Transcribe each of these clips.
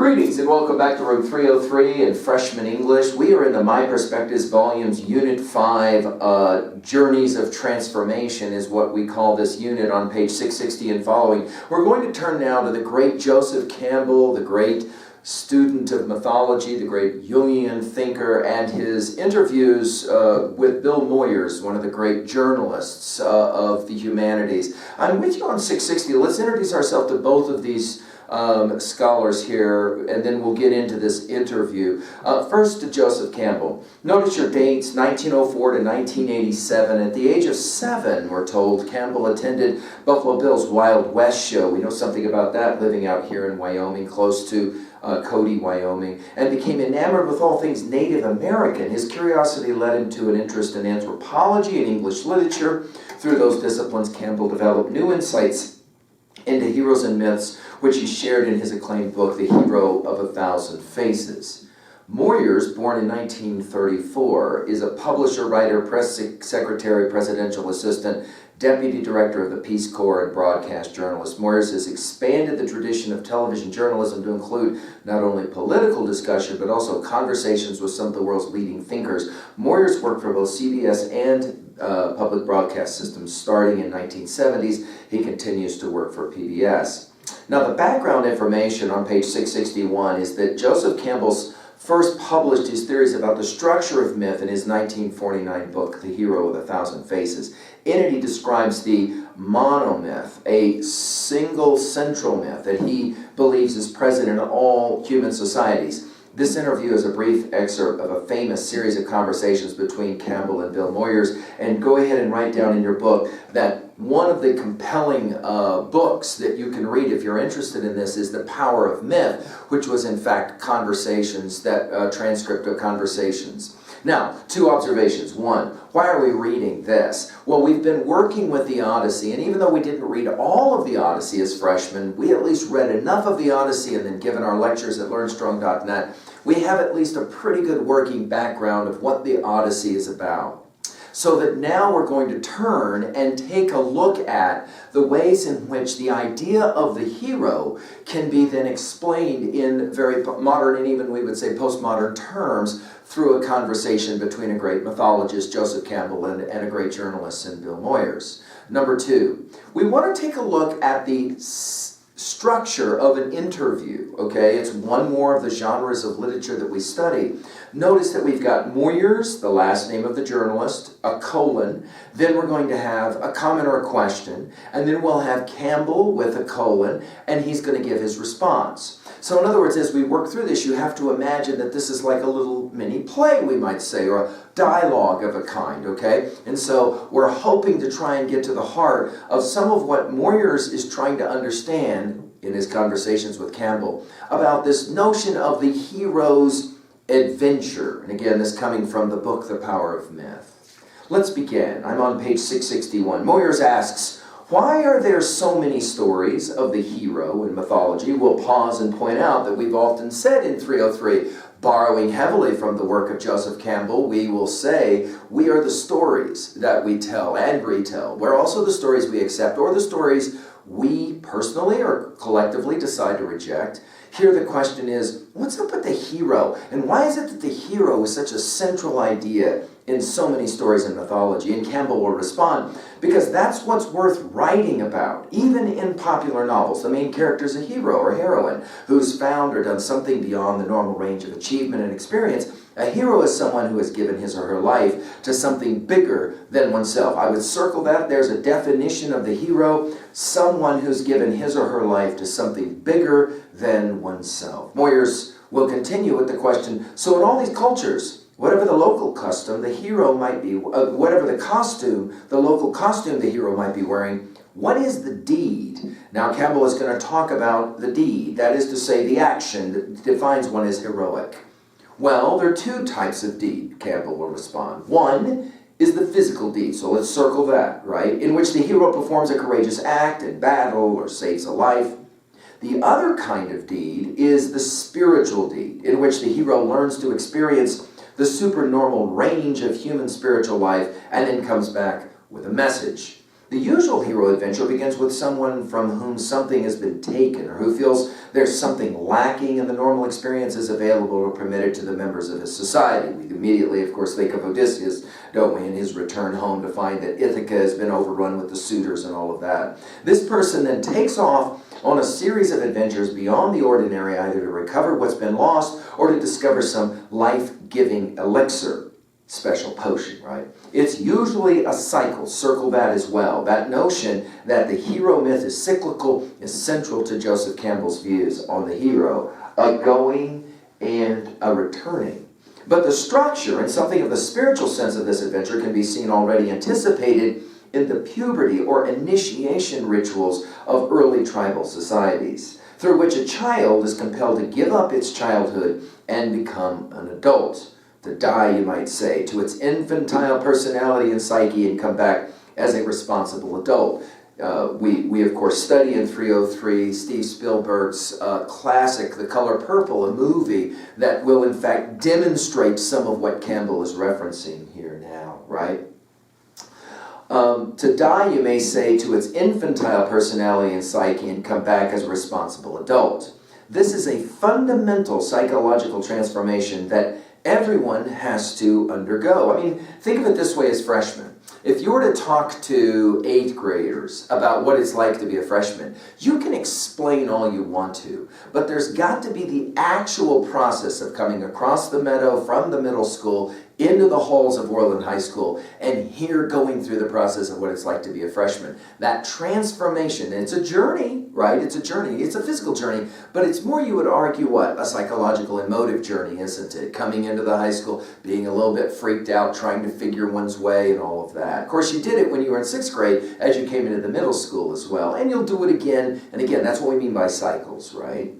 Greetings and welcome back to room 303 in Freshman English. We are in the MyPerspectives volumes, Unit 5, Journeys of Transformation is what we call this unit on page 660 and following. We're going to turn now to the great Joseph Campbell, the great student of mythology, the great Jungian thinker, and his interviews with Bill Moyers, one of the great journalists of the humanities. I'm with you on 660. Let's introduce ourselves to both of these scholars here, and then we'll get into this interview. First to Joseph Campbell. Notice your dates, 1904 to 1987. At the age of 7, we're told, Campbell attended Buffalo Bill's Wild West show. We know something about that, living out here in Wyoming, close to Cody, Wyoming, and became enamored with all things Native American. His curiosity led him to an interest in anthropology and English literature. Through those disciplines, Campbell developed new insights into heroes and myths, which he shared in his acclaimed book, The Hero of a Thousand Faces. Moyers, born in 1934, is a publisher, writer, press secretary, presidential assistant, deputy director of the Peace Corps, and broadcast journalist. Moyers has expanded the tradition of television journalism to include not only political discussion, but also conversations with some of the world's leading thinkers. Moyers worked for both CBS and public broadcast systems starting in 1970s. He continues to work for PBS. Now, the background information on page 661 is that Joseph Campbell's first published his theories about the structure of myth in his 1949 book, The Hero of a Thousand Faces. In it, he describes the monomyth, a single central myth that he believes is present in all human societies. This interview is a brief excerpt of a famous series of conversations between Campbell and Bill Moyers, and go ahead and write down in your book that one of the compelling books that you can read if you're interested in this is The Power of Myth, which was in fact conversations, that transcript of conversations. Now, 2 observations. 1, why are we reading this? Well, we've been working with the Odyssey, and even though we didn't read all of the Odyssey as freshmen, we at least read enough of the Odyssey, and then given our lectures at learnstrong.net, we have at least a pretty good working background of what the Odyssey is about. So that now we're going to turn and take a look at the ways in which the idea of the hero can be then explained in very modern and even we would say postmodern terms through a conversation between a great mythologist, Joseph Campbell, and a great journalist in Bill Moyers. Number 2, we want to take a look at the structure of an interview, okay? It's one more of the genres of literature that we study. Notice that we've got Moyers, the last name of the journalist, a colon, then we're going to have a comment or a question, and then we'll have Campbell with a colon, and he's going to give his response. So in other words, as we work through this, you have to imagine that this is like a little mini play, we might say, or a dialogue of a kind, okay? And so we're hoping to try and get to the heart of some of what Moyers is trying to understand in his conversations with Campbell about this notion of the hero's adventure. And again, this coming from the book, The Power of Myth. Let's begin. I'm on page 661. Moyers asks, why are there so many stories of the hero in mythology? We'll pause and point out that we've often said in 303, borrowing heavily from the work of Joseph Campbell, we will say, we are the stories that we tell and retell. We're also the stories we accept or the stories we personally or collectively decide to reject. Here the question is, what's up with the hero? And why is it that the hero is such a central idea in so many stories in mythology? And Campbell will respond, because that's what's worth writing about. Even in popular novels, the main character is a hero or heroine who's found or done something beyond the normal range of achievement and experience. A hero is someone who has given his or her life to something bigger than oneself. I would circle that. There's a definition of the hero, someone who's given his or her life to something bigger than oneself. Moyers will continue with the question, so in all these cultures, whatever the local custom, the hero might be, whatever the costume, the local costume the hero might be wearing, what is the deed? Now Campbell is going to talk about the deed, that is to say the action that defines one as heroic. Well, there are 2 types of deed, Campbell will respond. 1 is the physical deed, so let's circle that, right? In which the hero performs a courageous act in battle or saves a life. The other kind of deed is the spiritual deed, in which the hero learns to experience the supernormal range of human spiritual life and then comes back with a message. The usual hero adventure begins with someone from whom something has been taken or who feels there's something lacking in the normal experiences available or permitted to the members of his society. We immediately, of course, think of Odysseus, don't we, in his return home to find that Ithaca has been overrun with the suitors and all of that. This person then takes off on a series of adventures beyond the ordinary, either to recover what's been lost or to discover some life-giving elixir. Special potion, right? It's usually a cycle. Circle that as well. That notion that the hero myth is cyclical is central to Joseph Campbell's views on the hero, a going and a returning. But the structure and something of the spiritual sense of this adventure can be seen already anticipated in the puberty or initiation rituals of early tribal societies, through which a child is compelled to give up its childhood and become an adult. To die, you might say, to its infantile personality and psyche and come back as a responsible adult. We of course study in 303 Steve Spielberg's classic, The Color Purple, a movie that will in fact demonstrate some of what Campbell is referencing here now, right? To die, you may say, to its infantile personality and psyche and come back as a responsible adult. This is a fundamental psychological transformation that everyone has to undergo. I mean, think of it this way as freshmen. If you were to talk to 8th graders about what it's like to be a freshman, you can explain all you want to, but there's got to be the actual process of coming across the meadow from the middle school into the halls of Orland High School and here going through the process of what it's like to be a freshman. That transformation, it's a journey, right? It's a journey. It's a physical journey, but it's more, you would argue, what? A psychological, emotive journey, isn't it? Coming into the high school, being a little bit freaked out, trying to figure one's way and all of that. Of course, you did it when you were in 6th grade as you came into the middle school as well, and you'll do it again and again. That's what we mean by cycles, right?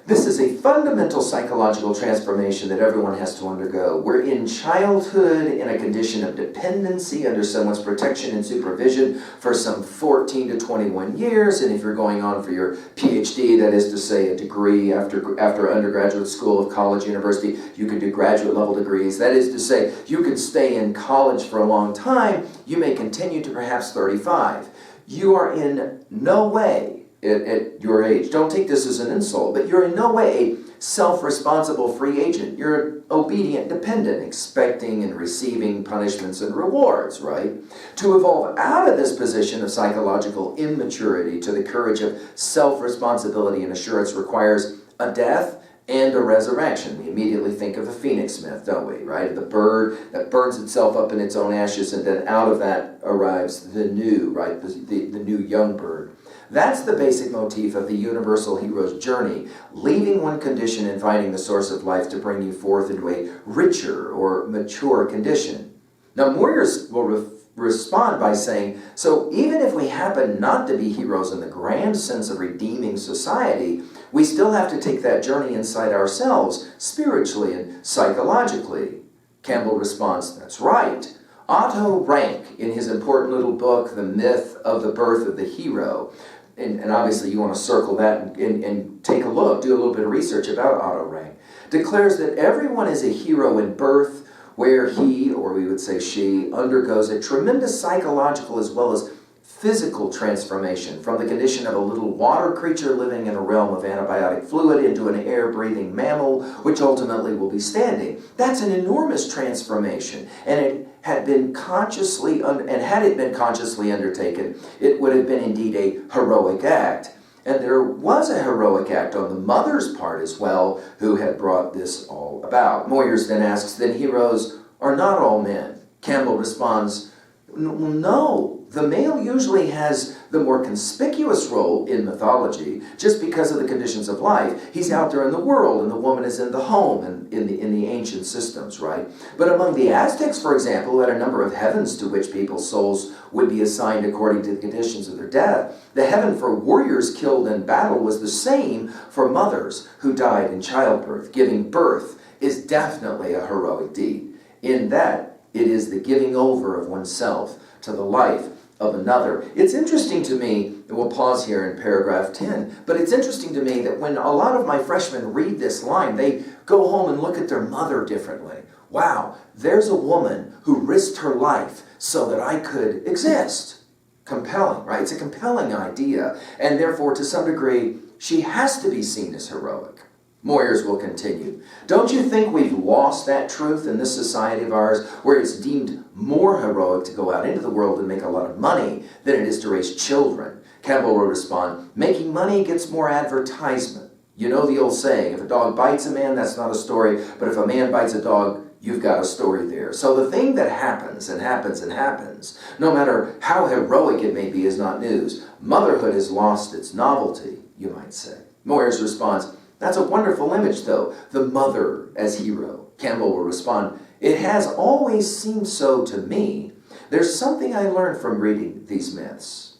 This is a fundamental psychological transformation that everyone has to undergo. We're in childhood in a condition of dependency under someone's protection and supervision for some 14 to 21 years. And if you're going on for your PhD, that is to say a degree after undergraduate school of college, university, you can do graduate level degrees. That is to say you can stay in college for a long time. You may continue to perhaps 35. You are in no way at your age, don't take this as an insult, but you're in no way a self-responsible free agent. You're an obedient dependent, expecting and receiving punishments and rewards, right? To evolve out of this position of psychological immaturity to the courage of self-responsibility and assurance requires a death and a resurrection. We immediately think of the phoenix myth, don't we, right? The bird that burns itself up in its own ashes, and then out of that arrives the new, right? The new young bird. That's the basic motif of the universal hero's journey, leaving one condition and finding the source of life to bring you forth into a richer or mature condition. Now, Moyer will respond by saying, so even if we happen not to be heroes in the grand sense of redeeming society, we still have to take that journey inside ourselves, spiritually and psychologically. Campbell responds, that's right. Otto Rank, in his important little book, The Myth of the Birth of the Hero, and obviously you want to circle that and take a look, do a little bit of research about Otto Rank, declares that everyone is a hero in birth, where he, or we would say she, undergoes a tremendous psychological as well as physical transformation from the condition of a little water creature living in a realm of antibiotic fluid into an air-breathing mammal, which ultimately will be standing. That's an enormous transformation, and it had been consciously, had it been consciously undertaken, it would have been indeed a heroic act. And there was a heroic act on the mother's part as well, who had brought this all about. Moyers then asks, then heroes are not all men. Campbell responds, no. The male usually has the more conspicuous role in mythology just because of the conditions of life. He's out there in the world, and the woman is in the home and in the ancient systems, right? But among the Aztecs, for example, who had a number of heavens to which people's souls would be assigned according to the conditions of their death, the heaven for warriors killed in battle was the same for mothers who died in childbirth. Giving birth is definitely a heroic deed, in that it is the giving over of oneself to the life of another. It's interesting to me, and we'll pause here in paragraph 10, but it's interesting to me that when a lot of my freshmen read this line, they go home and look at their mother differently. Wow, there's a woman who risked her life so that I could exist. Compelling, right? It's a compelling idea, and therefore, to some degree, she has to be seen as heroic. Moyers will continue. Don't you think we've lost that truth in this society of ours, where it's deemed more heroic to go out into the world and make a lot of money than it is to raise children? Campbell will respond, making money gets more advertisement. You know the old saying, if a dog bites a man, that's not a story, but if a man bites a dog, you've got a story there. So the thing that happens and happens and happens, no matter how heroic it may be, is not news. Motherhood has lost its novelty, you might say. Moyers responds, that's a wonderful image, though, the mother as hero. Campbell will respond, it has always seemed so to me. There's something I learned from reading these myths.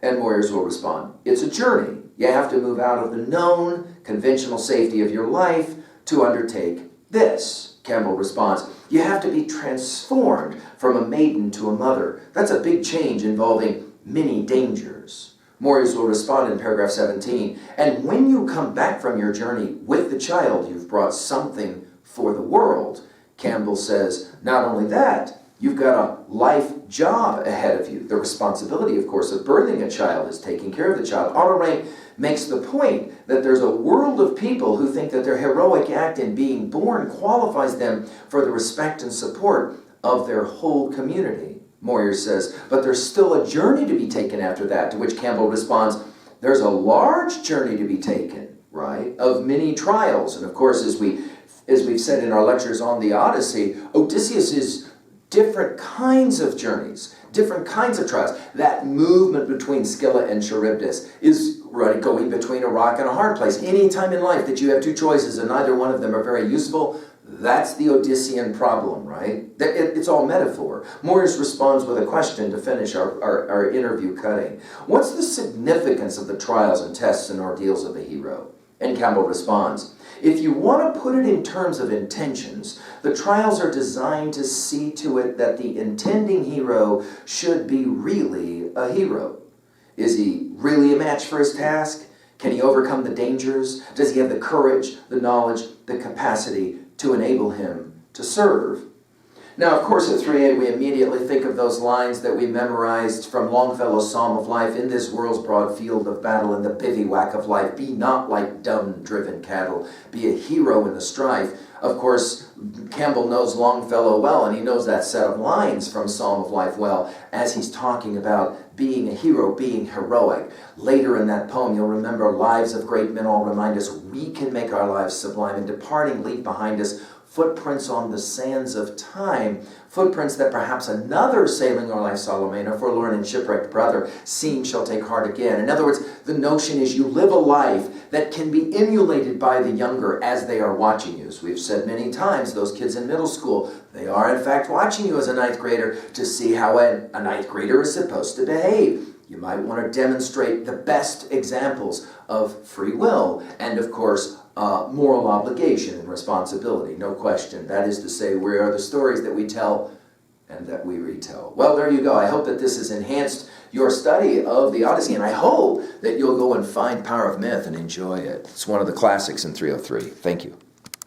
And Moyers will respond, it's a journey. You have to move out of the known, conventional safety of your life to undertake this. Campbell responds, you have to be transformed from a maiden to a mother. That's a big change involving many dangers. Moyers will respond in paragraph 17, and when you come back from your journey with the child, you've brought something for the world. Campbell says, not only that, you've got a life job ahead of you. The responsibility, of course, of birthing a child is taking care of the child. Otto makes the point that there's a world of people who think that their heroic act in being born qualifies them for the respect and support of their whole community. Moyers says, but there's still a journey to be taken after that, to which Campbell responds, there's a large journey to be taken, right, of many trials. And of course, as we've said in our lectures on the Odyssey, Odysseus is different kinds of journeys, different kinds of trials. That movement between Scylla and Charybdis is right, going between a rock and a hard place. Any time in life that you have two choices and neither one of them are very useful, that's the Odyssean problem, right? It's all metaphor. Moyers responds with a question to finish our interview cutting. What's the significance of the trials and tests and ordeals of the hero? And Campbell responds, if you want to put it in terms of intentions, the trials are designed to see to it that the intending hero should be really a hero. Is he really a match for his task? Can he overcome the dangers? Does he have the courage, the knowledge, the capacity to enable him to serve? Now, of course, at 3A, we immediately think of those lines that we memorized from Longfellow's Psalm of Life, in this world's broad field of battle, in the bivouac of life, be not like dumb-driven cattle, be a hero in the strife. Of course, Campbell knows Longfellow well, and he knows that set of lines from Psalm of Life well, as he's talking about being a hero, being heroic. Later in that poem, you'll remember, lives of great men all remind us we can make our lives sublime, and departing leave behind us footprints on the sands of time, footprints that perhaps another sailing o'er life, Salome, a forlorn and shipwrecked brother, seeing shall take heart again. In other words, the notion is you live a life that can be emulated by the younger as they are watching you. As we've said many times, those kids in middle school, they are in fact watching you as a ninth grader to see how a ninth grader is supposed to behave. You might want to demonstrate the best examples of free will and, of course, moral obligation and responsibility, no question. That is to say, where are the stories that we tell and that we retell? Well, there you go. I hope that this has enhanced your study of the Odyssey, and I hope that you'll go and find Power of Myth and enjoy it. It's one of the classics in 303. Thank you.